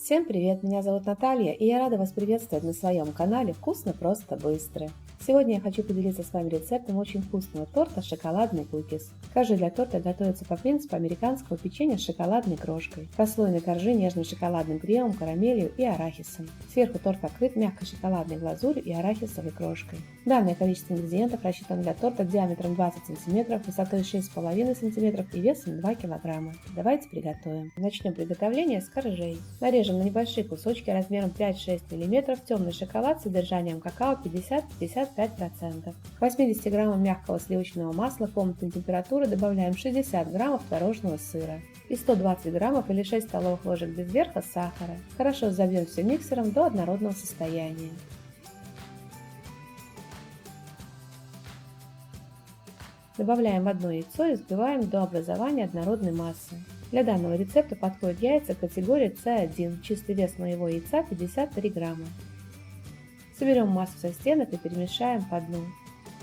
Всем привет, меня зовут Наталья, и я рада вас приветствовать на своем канале «Вкусно, просто, быстро». Сегодня я хочу поделиться с вами рецептом очень вкусного торта «Шоколадный кукис». Коржи для торта готовятся по принципу американского печенья с шоколадной крошкой. Прослоены коржи нежным шоколадным кремом, карамелью и арахисом. Сверху торт покрыт мягкой шоколадной глазурью и арахисовой крошкой. Данное количество ингредиентов рассчитано для торта диаметром 20 см, высотой 6,5 см и весом 2 кг. Давайте приготовим. Начнем приготовление с коржей. Нарежем на небольшие кусочки размером 5-6 мм темный шоколад с содержанием какао 50-55%. К 80 граммам мягкого сливочного масла комнатной температуры добавляем 60 граммов творожного сыра и 120 граммов или 6 столовых ложек без верха сахара. Хорошо взбьем все миксером до однородного состояния. Добавляем в одно яйцо и взбиваем до образования однородной массы. Для данного рецепта подходят яйца категории C1, чистый вес моего яйца 53 грамма. Соберем массу со стенок и перемешаем по дну.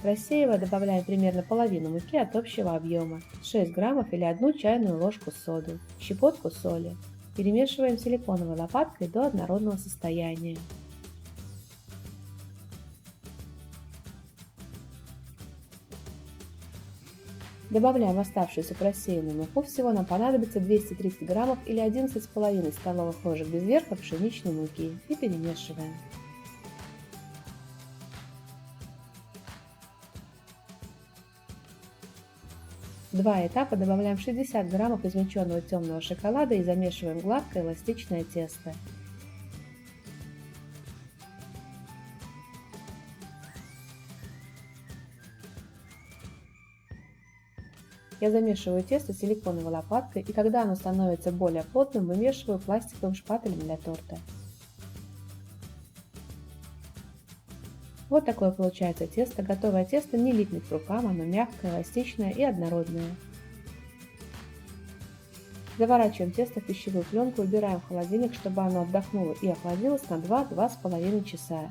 Рассеивая, добавляем примерно половину муки от общего объема, 6 граммов или 1 чайную ложку соды, щепотку соли. Перемешиваем силиконовой лопаткой до однородного состояния. Добавляем оставшуюся просеянную муку, всего нам понадобится 230 граммов или 11,5 столовых ложек без верха пшеничной муки и перемешиваем. В два этапа добавляем 60 граммов измельченного темного шоколада и замешиваем гладкое эластичное тесто. Я замешиваю тесто силиконовой лопаткой, и когда оно становится более плотным, вымешиваю пластиковым шпателем для торта. Вот такое получается тесто. Готовое тесто не липнет к рукам, оно мягкое, эластичное и однородное. Заворачиваем тесто в пищевую пленку и убираем в холодильник, чтобы оно отдохнуло и охладилось на 2-2,5 часа.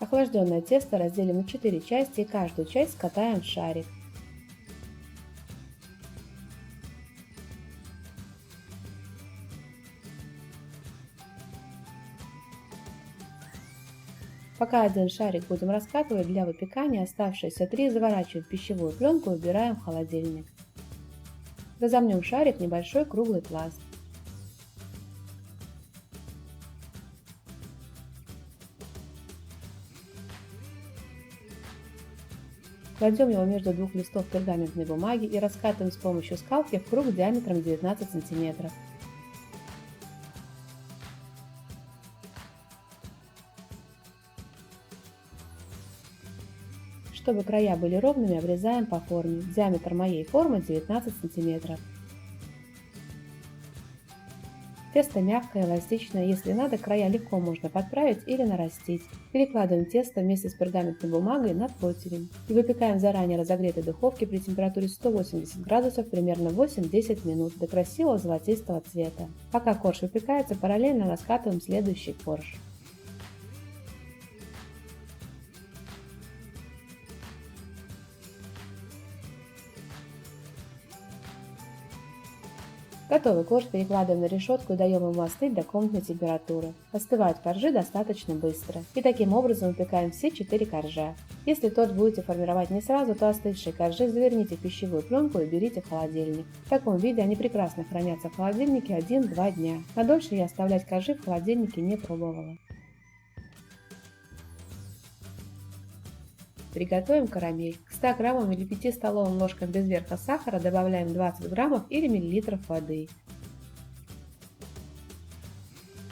Охлажденное тесто разделим на 4 части и каждую часть скатаем в шарик. Пока один шарик будем раскатывать, для выпекания оставшиеся 3 заворачиваем в пищевую пленку и убираем в холодильник. Разомнем шарик в небольшой круглый пласт. Кладем его между двух листов пергаментной бумаги и раскатываем с помощью скалки в круг диаметром 19 см. Чтобы края были ровными, обрезаем по форме. Диаметр моей формы 19 см. Тесто мягкое, эластичное, если надо, края легко можно подправить или нарастить. Перекладываем тесто вместе с пергаментной бумагой на противень и выпекаем в заранее разогретой духовке при температуре 180 градусов примерно 8-10 минут до красивого золотистого цвета. Пока корж выпекается, параллельно раскатываем следующий корж. Готовый корж перекладываем на решетку и даем ему остыть до комнатной температуры. Остывают коржи достаточно быстро. И таким образом выпекаем все 4 коржа. Если торт будете формировать не сразу, то остывшие коржи заверните в пищевую пленку и берите в холодильник. В таком виде они прекрасно хранятся в холодильнике 1-2 дня. А дольше я оставлять коржи в холодильнике не пробовала. Приготовим карамель. К 100 граммам или 5 столовым ложкам без верха сахара добавляем 20 граммов или миллилитров воды.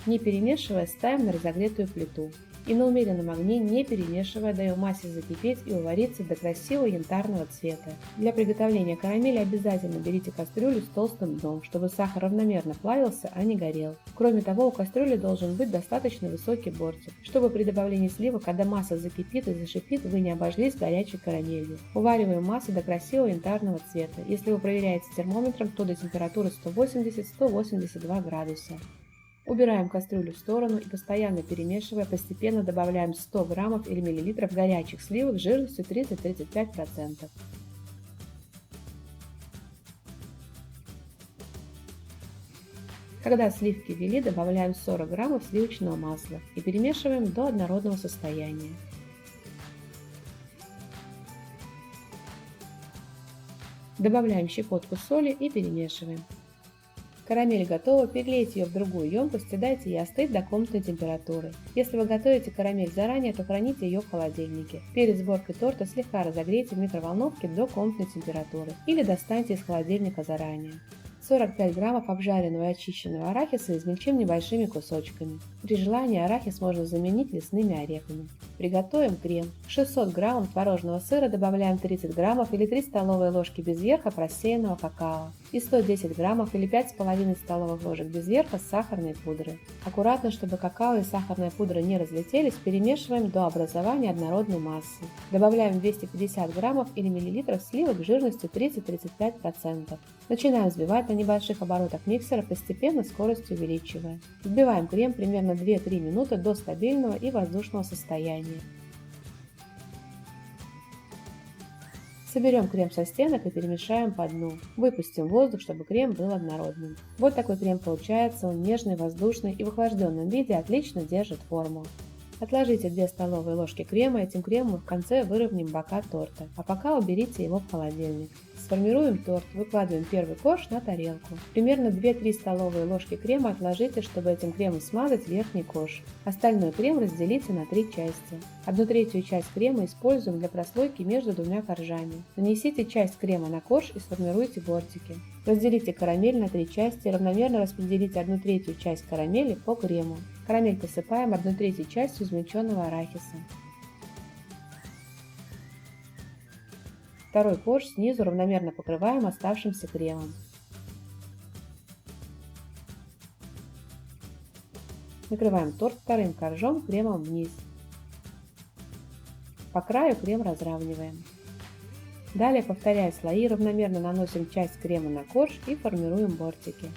Не перемешивая, ставим на разогретую плиту. И на умеренном огне, не перемешивая, даем массе закипеть и увариться до красивого янтарного цвета. Для приготовления карамели обязательно берите кастрюлю с толстым дном, чтобы сахар равномерно плавился, а не горел. Кроме того, у кастрюли должен быть достаточно высокий бортик, чтобы при добавлении сливок, когда масса закипит и зашипит, вы не обожглись горячей карамелью. Увариваем массу до красивого янтарного цвета. Если вы проверяете термометром, то до температуры 180-182 градуса. Убираем кастрюлю в сторону и, постоянно перемешивая, постепенно добавляем 100 граммов или миллилитров горячих сливок жирностью 30-35%. Когда сливки ввели, добавляем 40 граммов сливочного масла и перемешиваем до однородного состояния. Добавляем щепотку соли и перемешиваем. Карамель готова, перелейте ее в другую емкость и дайте ей остыть до комнатной температуры. Если вы готовите карамель заранее, то храните ее в холодильнике. Перед сборкой торта слегка разогрейте в микроволновке до комнатной температуры или достаньте из холодильника заранее. 45 граммов обжаренного и очищенного арахиса измельчим небольшими кусочками. При желании арахис можно заменить лесными орехами. Приготовим крем. В 600 граммов творожного сыра добавляем 30 граммов или 3 столовые ложки без верха просеянного какао и 110 граммов или 5,5 столовых ложек без верха сахарной пудры. Аккуратно, чтобы какао и сахарная пудра не разлетелись, перемешиваем до образования однородной массы. Добавляем 250 граммов или миллилитров сливок жирностью 30-35%. Начинаем взбивать на небольших оборотах миксера, постепенно скорость увеличивая. Взбиваем крем примерно 2-3 минуты до стабильного и воздушного состояния. Соберем крем со стенок и перемешаем по дну. Выпустим воздух, чтобы крем был однородным. Вот такой крем получается, он нежный, воздушный и в охлажденном виде отлично держит форму. Отложите 2 столовые ложки крема, этим кремом в конце выровняем бока торта, а пока уберите его в холодильник. Сформируем торт, выкладываем первый корж на тарелку. Примерно 2-3 столовые ложки крема отложите, чтобы этим кремом смазать верхний корж. Остальной крем разделите на 3 части. 1/3 часть крема используем для прослойки между двумя коржами. Нанесите часть крема на корж и сформируйте бортики. Разделите карамель на 3 части и равномерно распределите 1/3 часть карамели по крему. Карамель посыпаем 1/3 частью измельченного арахиса. Второй корж снизу равномерно покрываем оставшимся кремом. Накрываем торт вторым коржом кремом вниз. По краю крем разравниваем. Далее, повторяя слои, равномерно наносим часть крема на корж и формируем бортики.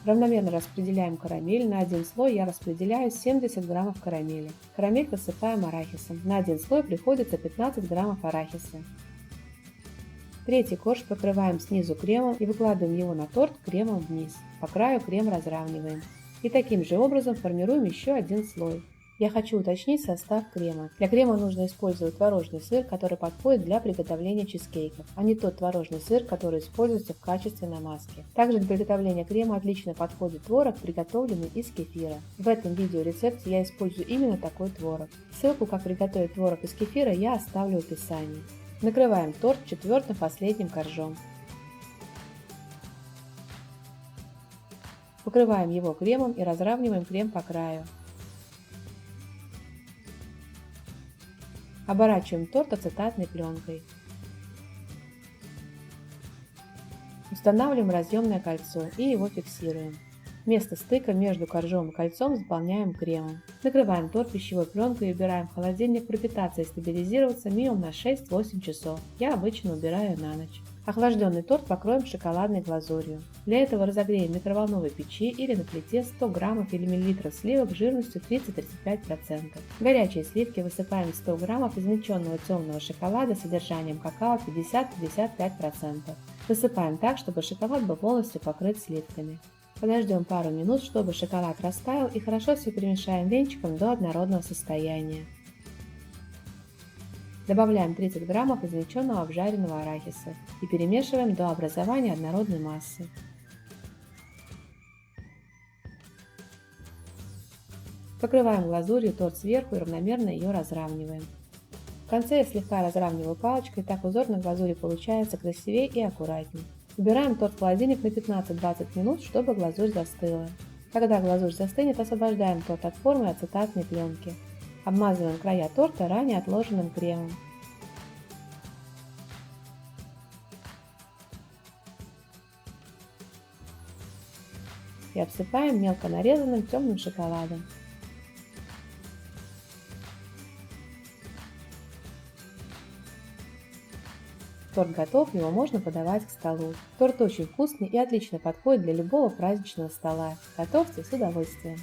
Равномерно распределяем карамель. На один слой я распределяю 70 граммов карамели. Карамель посыпаем арахисом. На один слой приходится 15 граммов арахиса. Третий корж покрываем снизу кремом и выкладываем его на торт кремом вниз. По краю крем разравниваем. И таким же образом формируем еще один слой. Я хочу уточнить состав крема. Для крема нужно использовать творожный сыр, который подходит для приготовления чизкейков, а не тот творожный сыр, который используется в качестве намазки. Также для приготовления крема отлично подходит творог, приготовленный из кефира. В этом видеорецепте я использую именно такой творог. Ссылку, как приготовить творог из кефира, я оставлю в описании. Накрываем торт 4-м последним коржом. Покрываем его кремом и разравниваем крем по краю. Оборачиваем торт ацетатной пленкой. Устанавливаем разъемное кольцо и его фиксируем. Место стыка между коржом и кольцом заполняем кремом. Накрываем торт пищевой пленкой и убираем в холодильник пропитаться и стабилизироваться минимум на 6-8 часов. Я обычно убираю на ночь. Охлажденный торт покроем шоколадной глазурью. Для этого разогреем в микроволновой печи или на плите 100 граммов или миллилитров сливок жирностью 30-35%. Горячие сливки высыпаем в 100 граммов измельченного темного шоколада с содержанием какао 50-55%. Высыпаем так, чтобы шоколад был полностью покрыт сливками. Подождем пару минут, чтобы шоколад растаял, и хорошо все перемешаем венчиком до однородного состояния. Добавляем 30 граммов измельченного обжаренного арахиса и перемешиваем до образования однородной массы. Покрываем глазурью торт сверху и равномерно ее разравниваем. В конце я слегка разравниваю палочкой, так узор на глазури получается красивее и аккуратнее. Убираем торт в холодильник на 15-20 минут, чтобы глазурь застыла. Когда глазурь застынет, освобождаем торт от формы ацетатной пленки. Обмазываем края торта ранее отложенным кремом. И обсыпаем мелко нарезанным темным шоколадом. Торт готов, его можно подавать к столу. Торт очень вкусный и отлично подходит для любого праздничного стола. Готовьте с удовольствием!